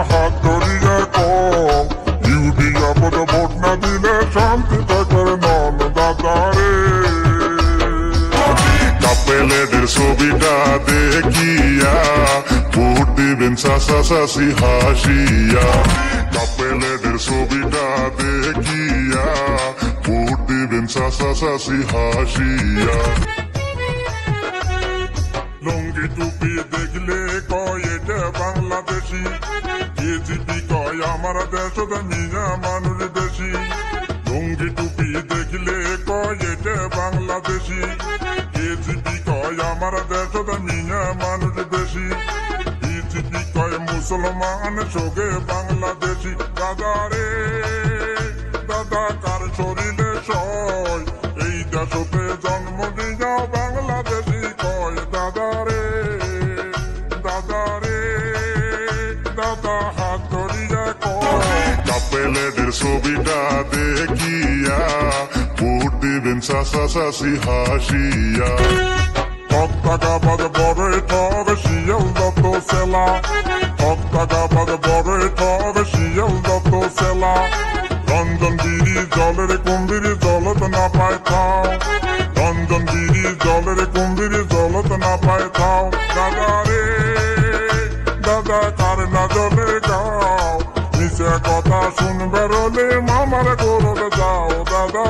হাত ধরিয়া কম ইউরিয়া পদ ভোট না দিলে শান্তি থাকার নন দাদা রে। কাপেলের ছবিটা দেখিয়া ভোট দিবেন চাচা চাচি হাসিয়া। কাপেলের ছবিটা দেখিয়া ভোট দিবেন চাচা চাচি হাসিয়া। লুঙ্গি টুপি দেখলে কয় এটা বাংলাদেশি, কেজিপি কয় আমার দেশ মিয়া মানুষ বেশি। লুঙ্গি টুপি দেখলে কয় এটা বাংলাদেশি, কেজিপি কয় আমার দেশ মিয়া মানুষ বেশি। বিজেপি কয় মুসলমান সোগে বাংলাদেশি। দাদা রে দাদা কার শরীরে সয় এই দেশতে জন্ম দিয়া বাংলাদেশি কয়। দাদা রে দাদা রে দাদা হাত ধরিয়া কয়। কাপেলের ছবিটা দেখিয়া ভোট দিবেন চাচা চাচি হাসিয়া। হত্যাকাবাদ বড় ঠগ শিয়াল দত্ত সেলা, হত্যাকাবাদ বড় ঠগ শিয়াল দত্ত সেলা। রঞ্জন বিড়ি জলের কুম্ভীর জলত না পায় খাও, রঞ্জন বিড়ি জলের কুম্ভীর জলত না পায় খাও। দাদা রে দাদা কার না জলে গাও, নিচে কথা শুনবে রলে মামার গোরলে যাও। দাদা